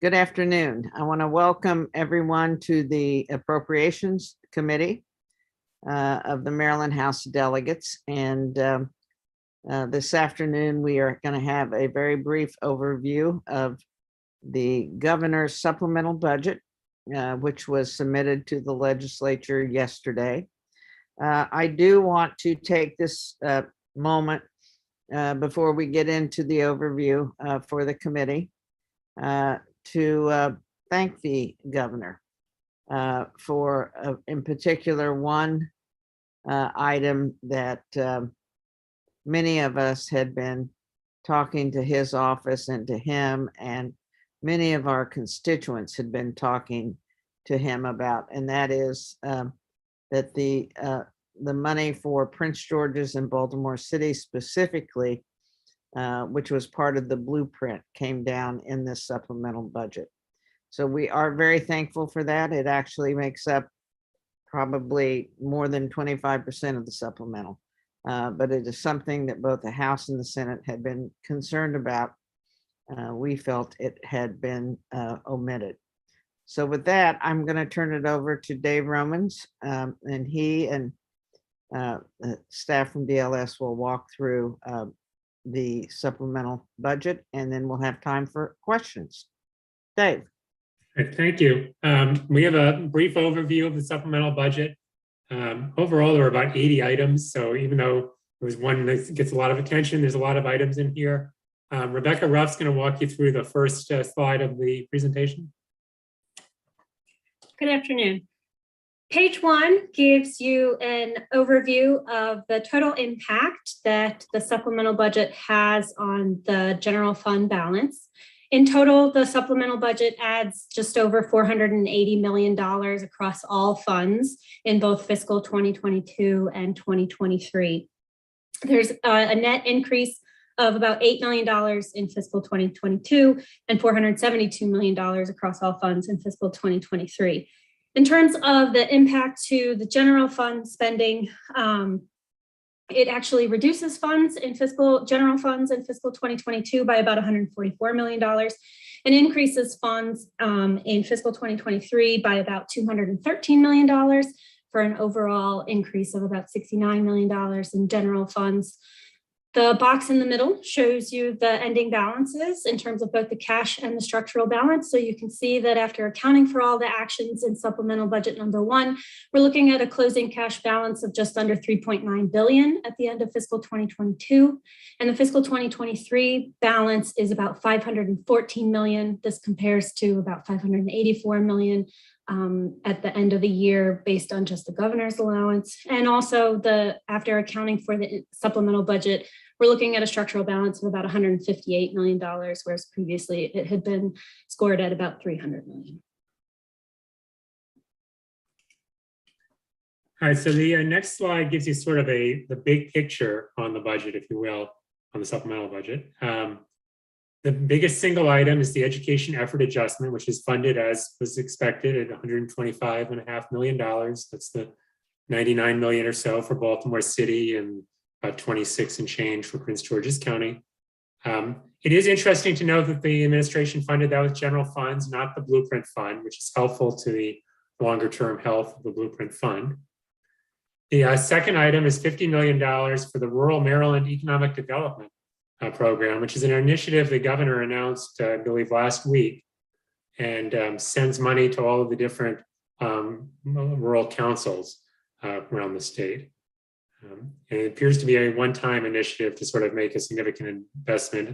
Good afternoon. I want to welcome everyone to the Appropriations Committee of the Maryland House of Delegates. And this afternoon, we are going to have a very brief overview of the governor's supplemental budget, which was submitted to the legislature yesterday. I do want to take this moment before we get into the overview for the committee to thank the governor for, in particular, one item that many of us had been talking to his office and to him, and many of our constituents had been talking to him about, and that is that the money for Prince George's and Baltimore City specifically, which was part of the blueprint, came down in this supplemental budget. So we are very thankful for that. It actually makes up probably more than 25% of the supplemental, but it is something that both the House and the Senate had been concerned about. We felt it had been omitted. So with that, I'm going to turn it over to Dave Romans, and he and staff from DLS will walk through the supplemental budget, and then we'll have time for questions. Dave. Thank you. We have a brief overview of the supplemental budget. Overall, there are about 80 items. So even though there's one that gets a lot of attention, there's a lot of items in here. Rebecca Ruff's going to walk you through the first slide of the presentation. Good afternoon. Page 1 gives you an overview of the total impact that the supplemental budget has on the general fund balance. In total, the supplemental budget adds just over $480 million across all funds in both fiscal 2022 and 2023. There's a net increase of about $8 million in fiscal 2022 and $472 million across all funds in fiscal 2023. In terms of the impact to the general fund spending, it actually reduces funds in general funds in fiscal 2022 by about $144 million and increases funds in fiscal 2023 by about $213 million for an overall increase of about $69 million in general funds. The box in the middle shows you the ending balances in terms of both the cash and the structural balance. So you can see that after accounting for all the actions in supplemental budget number 1, we're looking at a closing cash balance of just under $3.9 billion at the end of fiscal 2022. And the fiscal 2023 balance is about $514 million. This compares to about $584 million at the end of the year based on just the governor's allowance. And also after accounting for the supplemental budget, we're looking at a structural balance of about $158 million, whereas previously it had been scored at about $300 million. All right, so the next slide gives you sort of the big picture on the budget, if you will, on the supplemental budget. The biggest single item is the education effort adjustment, which is funded as was expected at $125.5 million. That's the 99 million or so for Baltimore City and about 26 and change for Prince George's County. It is interesting to note that the administration funded that with general funds, not the Blueprint Fund, which is helpful to the longer term health of the Blueprint Fund. The second item is $50 million for the Rural Maryland Economic Development program, which is an initiative the governor announced, I believe, last week, and sends money to all of the different rural councils around the state. And it appears to be a one-time initiative to sort of make a significant investment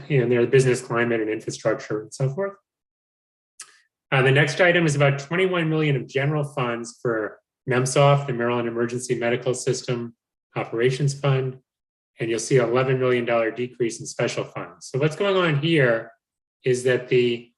in their business climate and infrastructure and so forth. The next item is about 21 million of general funds for MEMSOF, the Maryland Emergency Medical System Operations Fund. And you'll see an $11 million decrease in special funds. So what's going on here is that the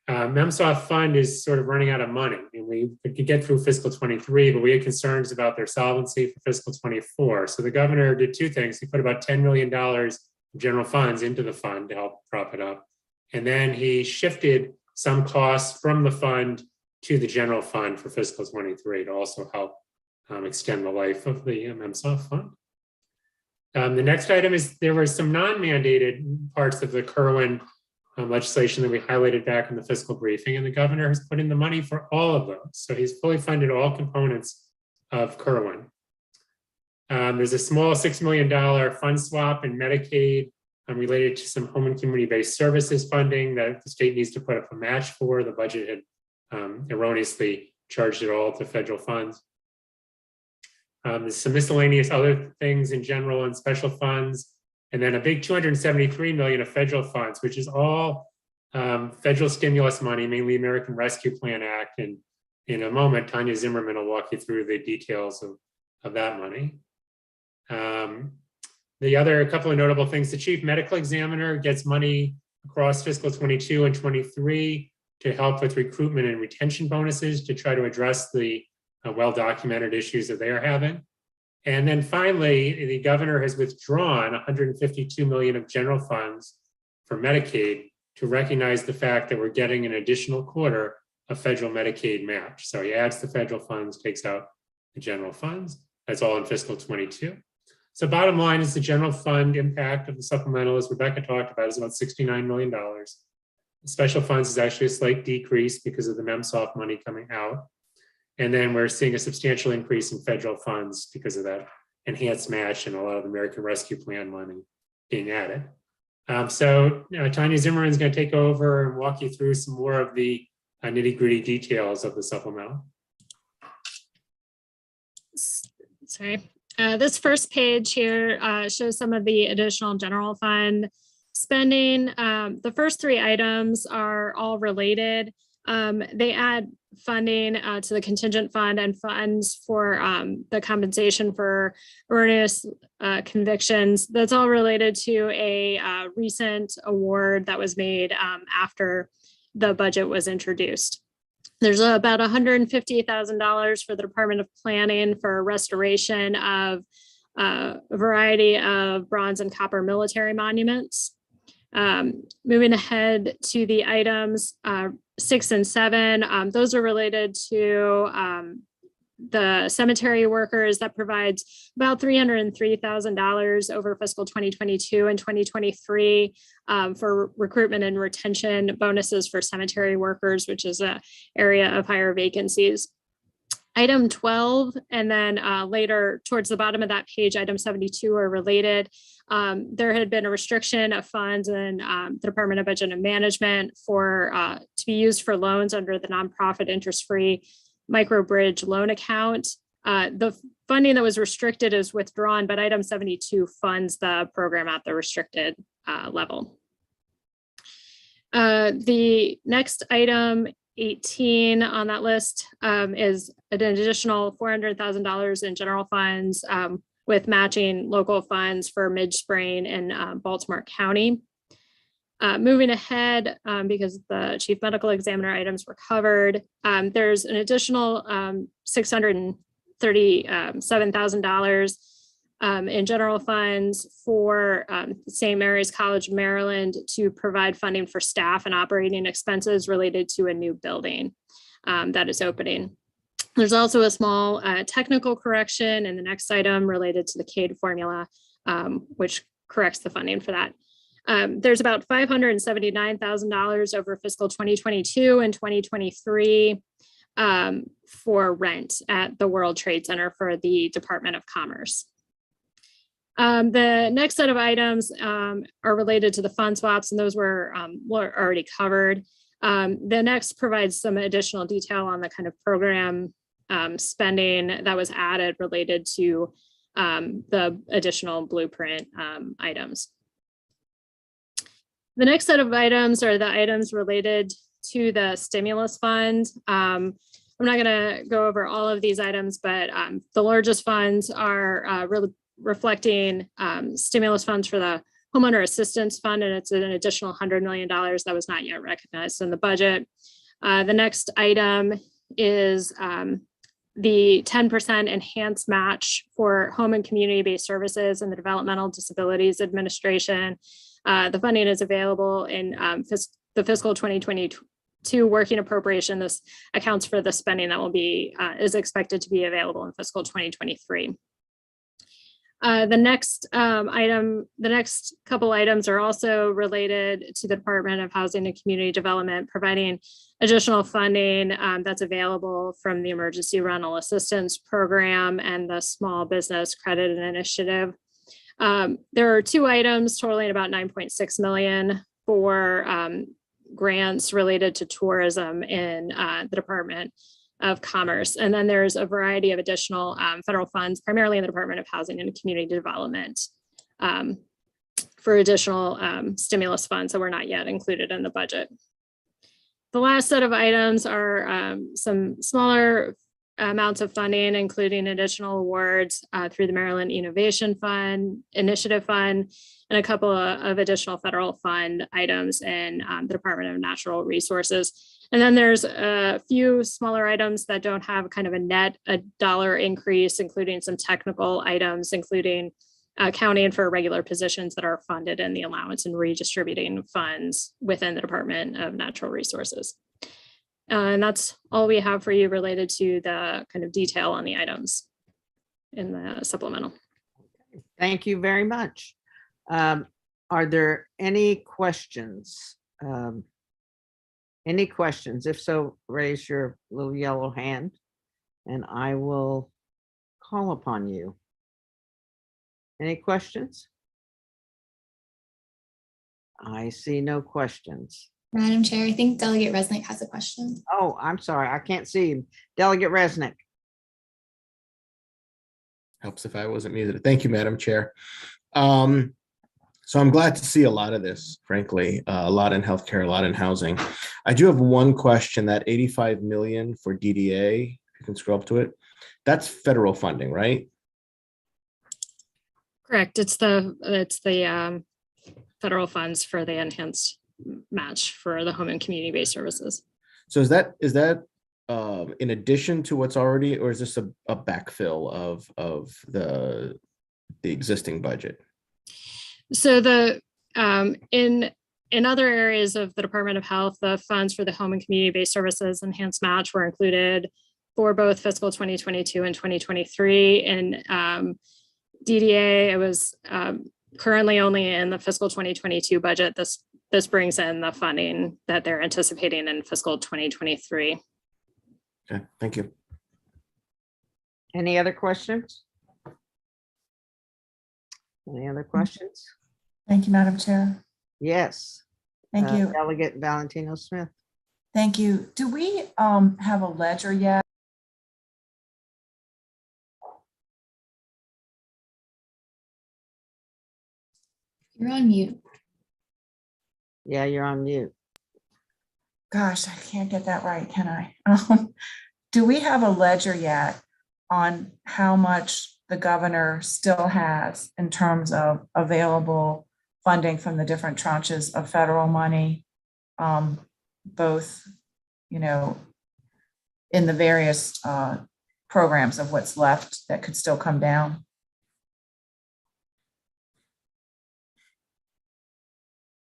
MEMSOF fund is sort of running out of money. And we could get through fiscal 23, but we had concerns about their solvency for fiscal 24. So the governor did two things. He put about $10 million of general funds into the fund to help prop it up. And then he shifted some costs from the fund to the general fund for fiscal 23 to also help extend the life of the MEMSOF fund. The next item is there were some non-mandated parts of the Kerwin legislation that we highlighted back in the fiscal briefing, and the governor has put in the money for all of those. So he's fully funded all components of Kerwin. There's a small $6 million fund swap in Medicaid related to some home and community-based services funding that the state needs to put up a match for. The budget had erroneously charged it all to federal funds. There's some miscellaneous other things in general and special funds, and then a big $273 million of federal funds, which is all federal stimulus money, mainly American Rescue Plan Act. And in a moment, Tanya Zimmerman will walk you through the details of that money. The other couple of notable things, the chief medical examiner gets money across fiscal 22 and 23 to help with recruitment and retention bonuses to try to address the well-documented issues that they are having. And then finally, the governor has withdrawn $152 million of general funds for Medicaid to recognize the fact that we're getting an additional quarter of federal Medicaid match. So he adds the federal funds, takes out the general funds. That's all in fiscal 22. So bottom line is the general fund impact of the supplemental, as Rebecca talked about, is about $69 million. Special funds is actually a slight decrease because of the MEMSOF money coming out. And then we're seeing a substantial increase in federal funds because of that enhanced match and a lot of the American Rescue Plan money being added. So Tanya Zimmerman is going to take over and walk you through some more of the nitty-gritty details of the supplemental. Sorry. This first page here shows some of the additional general fund spending. The first three items are all related. They add funding to the contingent fund and funds for the compensation for erroneous convictions. That's all related to a recent award that was made after the budget was introduced. There's about $150,000 for the Department of Planning for restoration of a variety of bronze and copper military monuments. Moving ahead to the items 6 and 7, those are related to the cemetery workers. That provides about $303,000 over fiscal 2022 and 2023 for recruitment and retention bonuses for cemetery workers, which is an area of higher vacancies. Item 12, and then later towards the bottom of that page, item 72 are related. There had been a restriction of funds in the Department of Budget and Management for to be used for loans under the nonprofit interest-free microbridge loan account. The funding that was restricted is withdrawn, but item 72 funds the program at the restricted level. The next item, 18 on that list, is an additional $400,000 in general funds with matching local funds for Mid-Sprain and Baltimore County. Moving ahead, because the chief medical examiner items were covered, there's an additional $637,000 in general funds for St. Mary's College of Maryland to provide funding for staff and operating expenses related to a new building that is opening. There's also a small technical correction in the next item related to the CADE formula, which corrects the funding for that. There's about $579,000 over fiscal 2022 and 2023 for rent at the World Trade Center for the Department of Commerce. The next set of items are related to the fund swaps, and those were already covered. The next provides some additional detail on the kind of program spending that was added related to the additional blueprint items. The next set of items are the items related to the stimulus fund. I'm not going to go over all of these items, but the largest funds are really reflecting stimulus funds for the homeowner assistance fund, and it's an additional $100 million that was not yet recognized in the budget. The next item is the 10% enhanced match for home and community-based services and the Developmental Disabilities Administration. The funding is available in the fiscal 2022 working appropriation. This accounts for the spending that will be is expected to be available in fiscal 2023. The next the next couple items are also related to the Department of Housing and Community Development, providing additional funding that's available from the Emergency Rental Assistance Program and the Small Business Credit Initiative. There are two items totaling about 9.6 million for grants related to tourism in the Department of Commerce. And then there's a variety of additional federal funds, primarily in the Department of Housing and Community Development, for additional stimulus funds that were not yet included in the budget. The last set of items are some smaller amounts of funding, including additional awards through the Maryland Innovation Fund, Initiative Fund, and a couple of additional federal fund items in the Department of Natural Resources. And then there's a few smaller items that don't have kind of a dollar increase, including some technical items, including accounting for regular positions that are funded in the allowance and redistributing funds within the Department of Natural Resources. And that's all we have for you related to the kind of detail on the items in the supplemental. Thank you very much. Are there any questions? Any questions? If so, raise your little yellow hand and I will call upon you. Any questions? I see no questions. Madam Chair, I think Delegate Resnick has a question. Oh, I'm sorry. I can't see you. Delegate Resnick. Helps if I wasn't muted. Thank you, Madam Chair. So I'm glad to see a lot of this, frankly, a lot in healthcare, a lot in housing. I do have one question. That 85 million for DDA, if you can scroll up to it, that's federal funding, right? Correct. It's the federal funds for the enhanced match for the home and community-based services. So is that in addition to what's already, or is this a backfill of the existing budget? So the in other areas of the Department of Health, the funds for the home and community-based services enhanced match were included for both fiscal 2022 and 2023. And DDA, it was currently only in the fiscal 2022 budget. This brings in the funding that they're anticipating in fiscal 2023. Okay, thank you. Any other questions? Any other questions? Thank you, Madam Chair. Yes. Thank you. Delegate Valentino Smith. Thank you. Do we have a ledger yet? You're on mute. Yeah, you're on mute. Gosh, I can't get that right, can I? Do we have a ledger yet on how much the governor still has in terms of available funding from the different tranches of federal money, both, in the various programs of what's left that could still come down?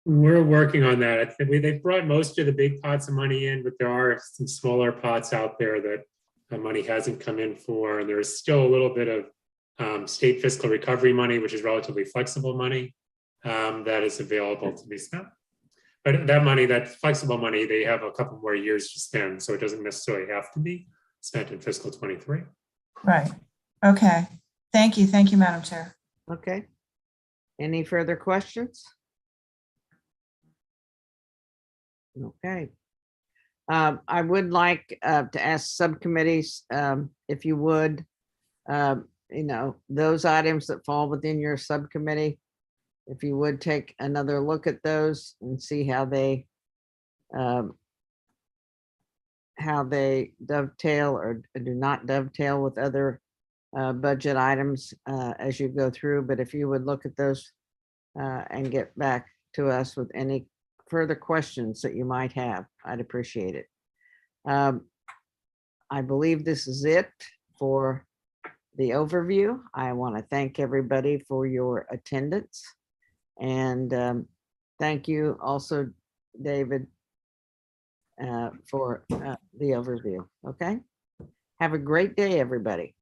We're working on that. I think they've brought most of the big pots of money in, but there are some smaller pots out there that the money hasn't come in for. And there's still a little bit of state fiscal recovery money, which is relatively flexible money that is available to be spent. But that money, that flexible money, they have a couple more years to spend. So it doesn't necessarily have to be spent in fiscal 23. Right. Okay. Thank you. Thank you, Madam Chair. Okay. Any further questions? Okay. I would like to ask subcommittees, if you would, those items that fall within your subcommittee, if you would take another look at those and see how they dovetail or do not dovetail with other budget items as you go through. But if you would look at those and get back to us with any further questions that you might have, I'd appreciate it. I believe this is it for the overview. I want to thank everybody for your attendance, and thank you also, David, for the overview. Okay, have a great day, everybody.